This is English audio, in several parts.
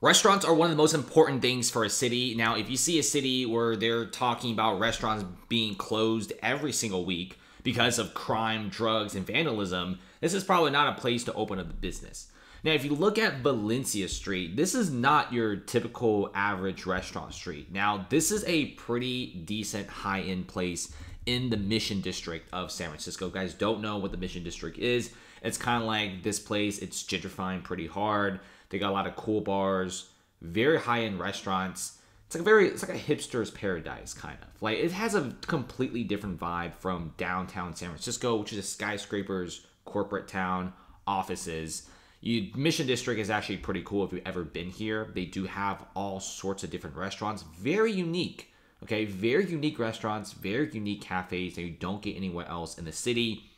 Restaurants are one of the most important things for a city. Now, if you see a city where they're talking about restaurants being closed every single week because of crime, drugs, and vandalism, this is probably not a place to open up a business. Now, if you look at Valencia Street, this is not your typical average restaurant street. Now, this is a pretty decent high-end place in the Mission District of San Francisco. Guys, don't know what the Mission District is. It's kind of like this place. It's gentrifying pretty hard. They got a lot of cool bars, very high-end restaurants. It's like a hipster's paradise, kind of. Like, it has a completely different vibe from downtown San Francisco, which is a skyscrapers, corporate town, offices. Mission District is actually pretty cool if you've ever been here. They do have all sorts of different restaurants. Very unique, okay? Very unique restaurants, very unique cafes that you don't get anywhere else in the city.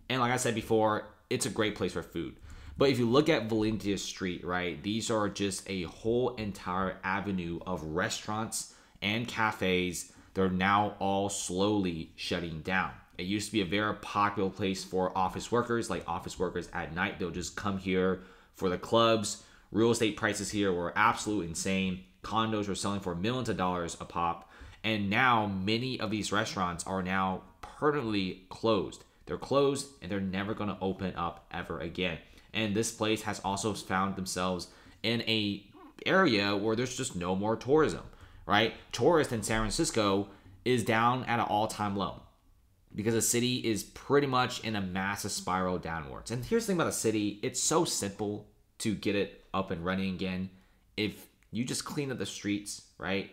And like I said before, it's a great place for food. But if you look at Valencia Street, right, these are just a whole entire avenue of restaurants and cafes. They're now all slowly shutting down. It used to be a very popular place for office workers, like office workers at night. They'll just come here for the clubs. Real estate prices here were absolutely insane. Condos were selling for millions of dollars a pop. And now many of these restaurants are now permanently closed. They're closed and they're never going to open up ever again. And this place has also found themselves in a area where there's just no more tourism, right? Tourists in San Francisco is down at an all-time low because the city is pretty much in a massive spiral downwards. And here's the thing about the city. It's so simple to get it up and running again. If you just clean up the streets, right?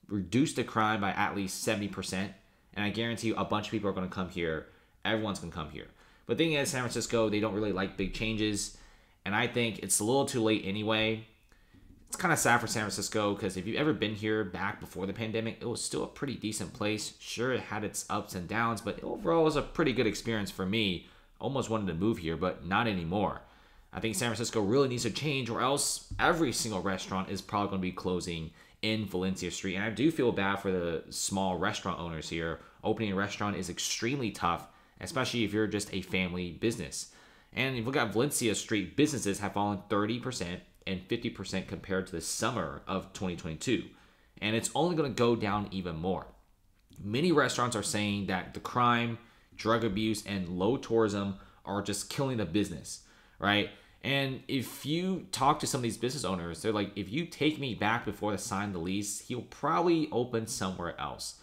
Reduce the crime by at least 70%. And I guarantee you a bunch of people are going to come here. Everyone's going to come here. But the thing is, San Francisco, they don't really like big changes. And I think it's a little too late anyway. It's kind of sad for San Francisco because if you've ever been here back before the pandemic, it was still a pretty decent place. Sure, it had its ups and downs, but overall it was a pretty good experience for me. Almost wanted to move here, but not anymore. I think San Francisco really needs to change or else every single restaurant is probably going to be closing in Valencia Street. And I do feel bad for the small restaurant owners here. Opening a restaurant is extremely tough, especially if you're just a family business. And if you look at Valencia Street, businesses have fallen 30% and 50% compared to the summer of 2022. And it's only going to go down even more. Many restaurants are saying that the crime, drug abuse, and low tourism are just killing the business, right? And if you talk to some of these business owners, they're like, if you take me back before I sign the lease, he'll probably open somewhere else.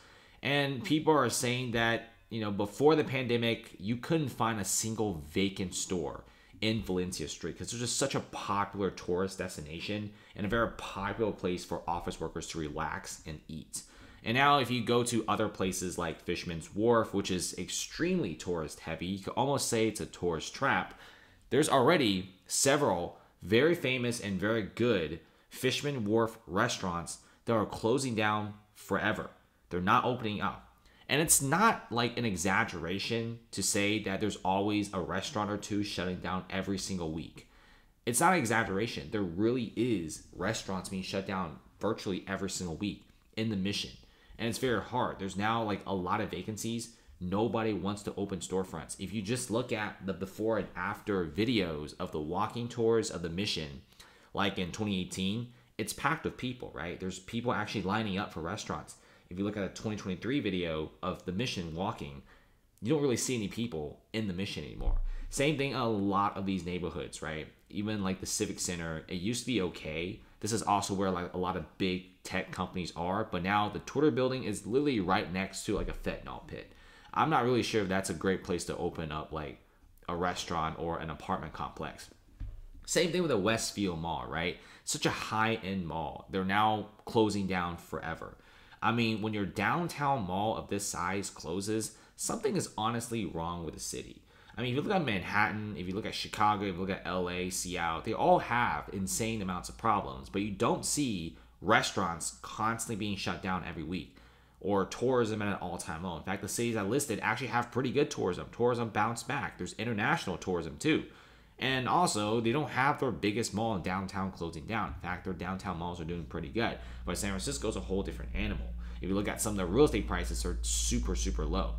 And people are saying that, you know, before the pandemic, you couldn't find a single vacant store in Valencia Street because it's just such a popular tourist destination and a very popular place for office workers to relax and eat. And now if you go to other places like Fisherman's Wharf, which is extremely tourist heavy, you could almost say it's a tourist trap. There's already several very famous and very good Fisherman Wharf restaurants that are closing down forever. They're not opening up. And it's not like an exaggeration to say that there's always a restaurant or two shutting down every single week. It's not an exaggeration. There really is restaurants being shut down virtually every single week in the Mission. And it's very hard. There's now like a lot of vacancies. Nobody wants to open storefronts. If you just look at the before and after videos of the walking tours of the Mission, like in 2018, it's packed with people, right? There's people actually lining up for restaurants. If you look at a 2023 video of the Mission walking, you don't really see any people in the Mission anymore. Same thing in a lot of these neighborhoods, right? Even like the Civic Center, it used to be okay. This is also where like a lot of big tech companies are, but now the Twitter building is literally right next to like a fentanyl pit. I'm not really sure if that's a great place to open up like a restaurant or an apartment complex. Same thing with the Westfield Mall, right? Such a high-end mall. They're now closing down forever. I mean, when your downtown mall of this size closes, something is honestly wrong with the city. I mean, if you look at Manhattan, if you look at Chicago, if you look at LA, Seattle, they all have insane amounts of problems, but you don't see restaurants constantly being shut down every week or tourism at an all-time low. In fact, the cities I listed actually have pretty good tourism. Tourism bounced back. There's international tourism too. And also, they don't have their biggest mall in downtown closing down. In fact, their downtown malls are doing pretty good. But San Francisco is a whole different animal. If you look at some of the real estate prices, are super, super low.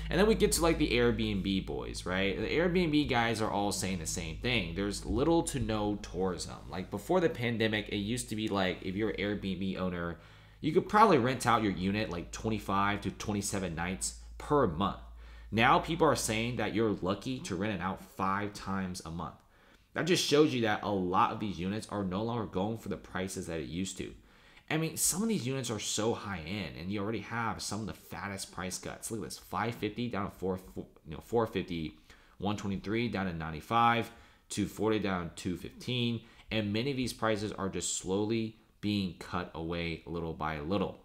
And then we get to like the Airbnb boys, right? The Airbnb guys are all saying the same thing. There's little to no tourism. Like before the pandemic, it used to be like if you're an Airbnb owner, you could probably rent out your unit like 25 to 27 nights per month. Now people are saying that you're lucky to rent it out 5 times a month. That just shows you that a lot of these units are no longer going for the prices that it used to. I mean, some of these units are so high end, and you already have some of the fattest price cuts. Look at this: 550 down to 450, 123 down to 95, 240 down to 215, and many of these prices are just slowly being cut away little by little.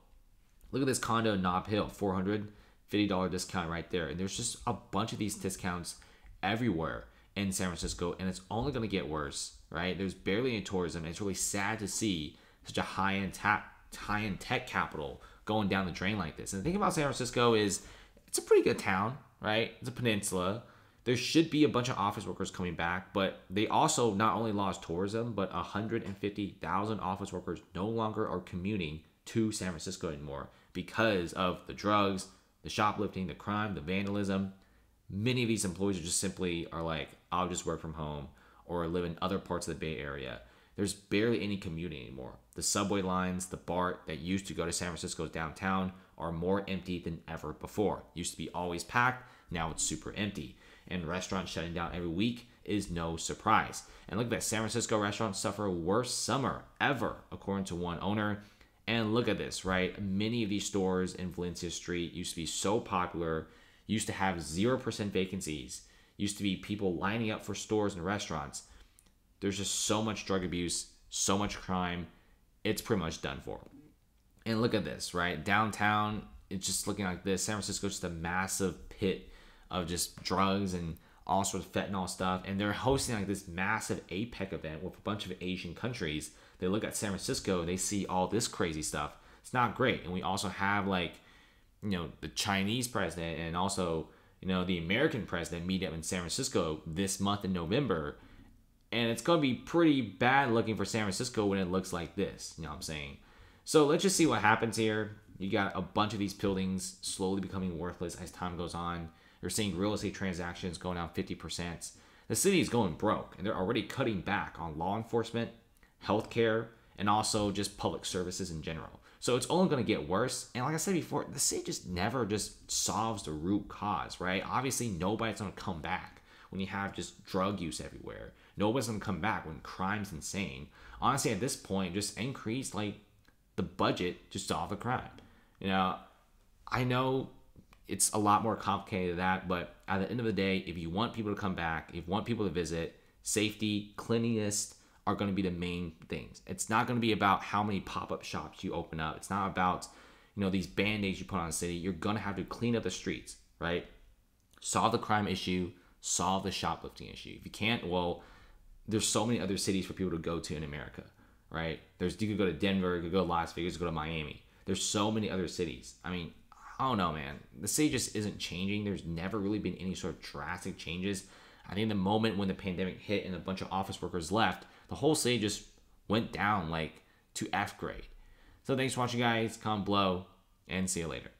Look at this condo in Nob Hill, $450 discount right there, and there's just a bunch of these discounts everywhere in San Francisco, and it's only going to get worse, right? There's barely any tourism. It's really sad to see such a high-end tech capital going down the drain like this. And the thing about San Francisco is it's a pretty good town, right? It's a peninsula. There should be a bunch of office workers coming back, but they also not only lost tourism, but 150,000 office workers no longer are commuting to San Francisco anymore because of the drugs, the shoplifting, the crime, the vandalism. Many of these employees are just simply are like, I'll just work from home or live in other parts of the Bay Area. There's barely any commuting anymore. The subway lines, the BART that used to go to San Francisco's downtown are more empty than ever before. Used to be always packed, now it's super empty. And restaurants shutting down every week is no surprise. And look at that, San Francisco restaurants suffer worst summer ever, according to one owner. And look at this, right? Many of these stores in Valencia Street used to be so popular, used to have 0% vacancies, used to be people lining up for stores and restaurants. There's just so much drug abuse, so much crime. It's pretty much done for. And look at this, right? Downtown, it's just looking like this. San Francisco's just a massive pit of just drugs and all sorts of fentanyl stuff. And they're hosting like this massive APEC event with a bunch of Asian countries. They look at San Francisco, they see all this crazy stuff. It's not great. And we also have like, the Chinese president and also, the American president meet up in San Francisco this month in November. And it's going to be pretty bad looking for San Francisco when it looks like this. You know what I'm saying? So let's just see what happens here. You got a bunch of these buildings slowly becoming worthless as time goes on. You're seeing real estate transactions going down 50%. The city is going broke, and they're already cutting back on law enforcement, healthcare, and also just public services in general. So it's only going to get worse. And like I said before, the city just never just solves the root cause, right? Obviously, nobody's going to come back when you have just drug use everywhere. Nobody's going to come back when crime's insane. Honestly, at this point, just increase like the budget to solve the crime. I know it's a lot more complicated than that, but at the end of the day, if you want people to come back, if you want people to visit, safety, cleanliness are going to be the main things. It's not going to be about how many pop-up shops you open up. It's not about, these band-aids you put on the city. You're going to have to clean up the streets, right? Solve the crime issue, solve the shoplifting issue. If you can't, well, there's so many other cities for people to go to in America, right? You could go to Denver, you could go to Las Vegas, go to Miami. There's so many other cities. I mean, I don't know, man. The city just isn't changing. There's never really been any sort of drastic changes. I think the moment when the pandemic hit and a bunch of office workers left, the whole city just went down like to F grade. So thanks for watching, guys. Comment below and see you later.